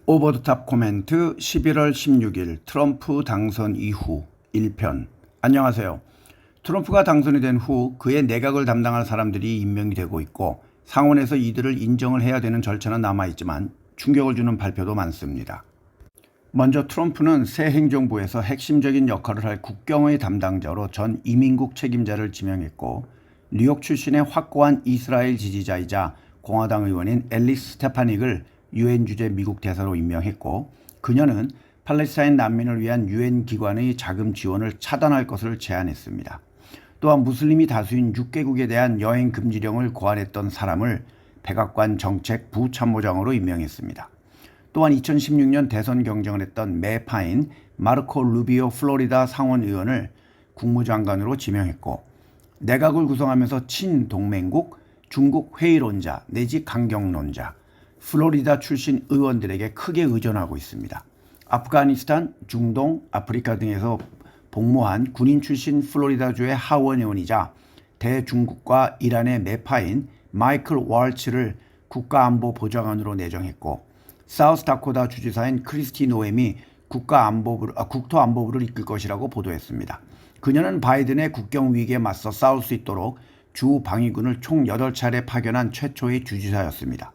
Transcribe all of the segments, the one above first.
오버더탑 코멘트 11월 16일 트럼프 당선 이후 1편. 안녕하세요. 트럼프가 당선이 된 후 그의 내각을 담당할 사람들이 임명이 되고 있고 상원에서 이들을 인정을 해야 되는 절차는 남아있지만 충격을 주는 발표도 많습니다. 먼저 트럼프는 새 행정부에서 핵심적인 역할을 할 국경의 담당자로 전 이민국 책임자를 지명했고 뉴욕 출신의 확고한 이스라엘 지지자이자 공화당 의원인 앨리스 스테파닉을 유엔 주재 미국 대사로 임명했고 그녀는 팔레스타인 난민을 위한 유엔 기관의 자금 지원을 차단할 것을 제안했습니다. 또한 무슬림이 다수인 6개국에 대한 여행 금지령을 고안했던 사람을 백악관 정책 부참모장으로 임명했습니다. 또한 2016년 대선 경쟁을 했던 매파인 마르코 루비오 플로리다 상원 의원을 국무장관으로 지명했고 내각을 구성하면서 친동맹국, 중국 회의론자 내지 강경론자, 플로리다 출신 의원들에게 크게 의존하고 있습니다. 아프가니스탄, 중동, 아프리카 등에서 복무한 군인 출신 플로리다주의 하원 의원이자 대중국과 이란의 매파인 마이클 월츠를 국가안보보좌관으로 내정했고 사우스다코타 주지사인 크리스티 노엠이 국토안보부를 이끌 것이라고 보도했습니다. 그녀는 바이든의 국경 위기에 맞서 싸울 수 있도록 주 방위군을 총 8차례 파견한 최초의 주지사였습니다.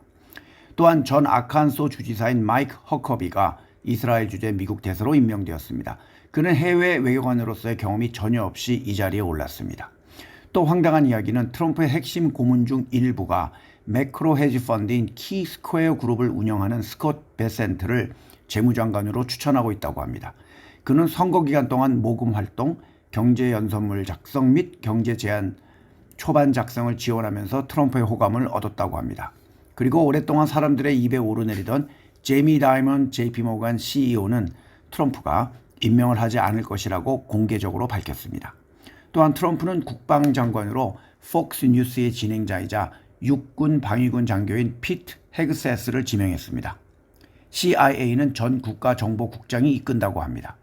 또한 전 아칸소 주지사인 마이크 허커비가 이스라엘 주재 미국 대사로 임명되었습니다. 그는 해외 외교관으로서의 경험이 전혀 없이 이 자리에 올랐습니다. 또 황당한 이야기는 트럼프의 핵심 고문 중 일부가 매크로 헤지 펀드인 키스퀘어 그룹을 운영하는 스콧 베센트를 재무장관으로 추천하고 있다고 합니다. 그는 선거 기간 동안 모금 활동, 경제 연설문 작성 및 경제 제안 초반 작성을 지원하면서 트럼프의 호감을 얻었다고 합니다. 그리고 오랫동안 사람들의 입에 오르내리던 제이미 다이먼 JP모간 CEO는 트럼프가 임명을 하지 않을 것이라고 공개적으로 밝혔습니다. 또한 트럼프는 국방장관으로 폭스 뉴스의 진행자이자 육군 방위군 장교인 피트 헤그세스를 지명했습니다. CIA는 전 국가정보국장이 이끈다고 합니다.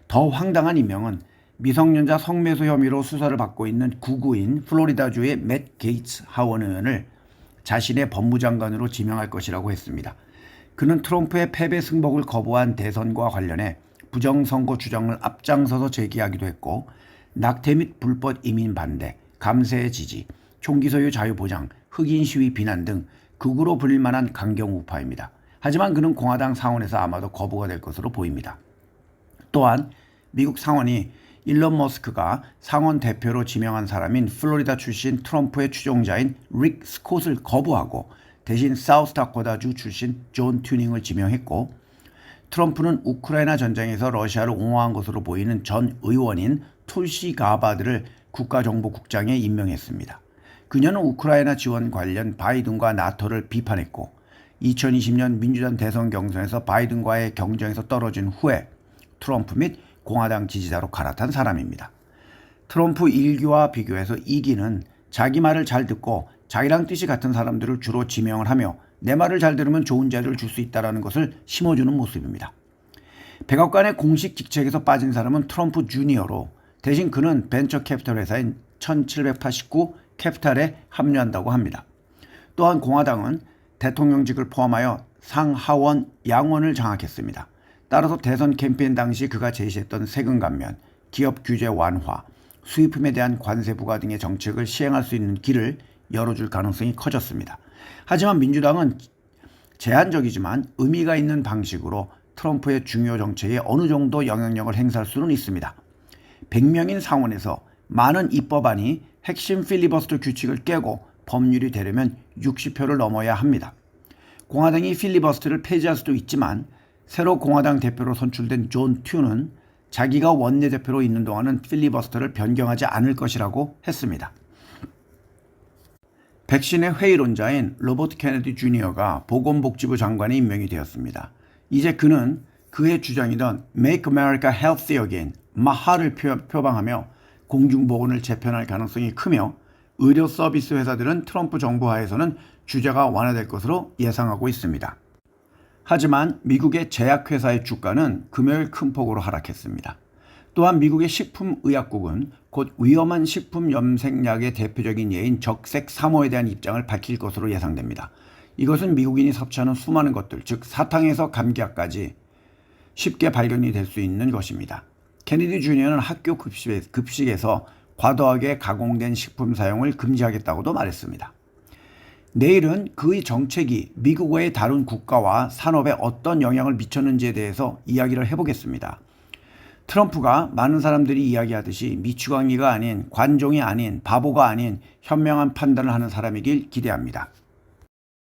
더 황당한 임명은 미성년자 성매수 혐의로 수사를 받고 있는 구구인 플로리다주의 맷 게이츠 하원 의원을 자신의 법무장관으로 지명할 것이라고 했습니다. 그는 트럼프의 패배 승복을 거부한 대선과 관련해 부정선거 주장을 앞장서서 제기하기도 했고 낙태 및 불법 이민 반대, 감세의 지지, 총기 소유 자유 보장, 흑인 시위 비난 등 극우로 불릴 만한 강경 우파입니다. 하지만 그는 공화당 상원에서 아마도 거부가 될 것으로 보입니다. 또한 미국 상원이 일론 머스크가 상원 대표로 지명한 사람인 플로리다 출신 트럼프의 추종자인 릭 스콧을 거부하고 대신 사우스다코타주 출신 존 튜닝을 지명했고 트럼프는 우크라이나 전쟁에서 러시아를 옹호한 것으로 보이는 전 의원인 툴시 가바드를 국가정보국장에 임명했습니다. 그녀는 우크라이나 지원 관련 바이든과 나토를 비판했고 2020년 민주당 대선 경선에서 바이든과의 경쟁에서 떨어진 후에 트럼프 및 공화당 지지자로 갈아탄 사람입니다. 트럼프 1기와 비교해서 2기는 자기 말을 잘 듣고 자기랑 뜻이 같은 사람들을 주로 지명을 하며 내 말을 잘 들으면 좋은 자리를 줄 수 있다는 것을 심어주는 모습입니다. 백악관의 공식 직책에서 빠진 사람은 트럼프 주니어로 대신 그는 벤처 캐피털 회사인 1789 캐피탈에 합류한다고 합니다. 또한 공화당은 대통령직을 포함하여 상하원 양원을 장악했습니다. 따라서 대선 캠페인 당시 그가 제시했던 세금 감면, 기업 규제 완화, 수입품에 대한 관세 부과 등의 정책을 시행할 수 있는 길을 열어줄 가능성이 커졌습니다. 하지만 민주당은 제한적이지만 의미가 있는 방식으로 트럼프의 중요 정책에 어느 정도 영향력을 행사할 수는 있습니다. 100명인 상원에서 많은 입법안이 핵심 필리버스터 규칙을 깨고 법률이 되려면 60표를 넘어야 합니다. 공화당이 필리버스터를 폐지할 수도 있지만 새로 공화당 대표로 선출된 존 튜는 자기가 원내대표로 있는 동안은 필리버스터를 변경하지 않을 것이라고 했습니다. 백신의 회의론자인 로버트 케네디 주니어가 보건복지부 장관에 임명이 되었습니다. 이제 그는 그의 주장이던 Make America Healthy Again, 마하를 표방하며 공중보건을 재편할 가능성이 크며 의료 서비스 회사들은 트럼프 정부 하에서는 규제가 완화될 것으로 예상하고 있습니다. 하지만 미국의 제약회사의 주가는 금요일 큰 폭으로 하락했습니다. 또한 미국의 식품의약국은 곧 위험한 식품 염색약의 대표적인 예인 적색 3호에 대한 입장을 밝힐 것으로 예상됩니다. 이것은 미국인이 섭취하는 수많은 것들, 즉 사탕에서 감기약까지 쉽게 발견이 될 수 있는 것입니다. 케네디 주니어는 학교 급식에서 과도하게 가공된 식품 사용을 금지하겠다고도 말했습니다. 내일은 그의 정책이 미국의 다른 국가와 산업에 어떤 영향을 미쳤는지에 대해서 이야기를 해보겠습니다. 트럼프가 많은 사람들이 이야기하듯이 미추광이가 아닌 관종이 아닌 바보가 아닌 현명한 판단을 하는 사람이길 기대합니다.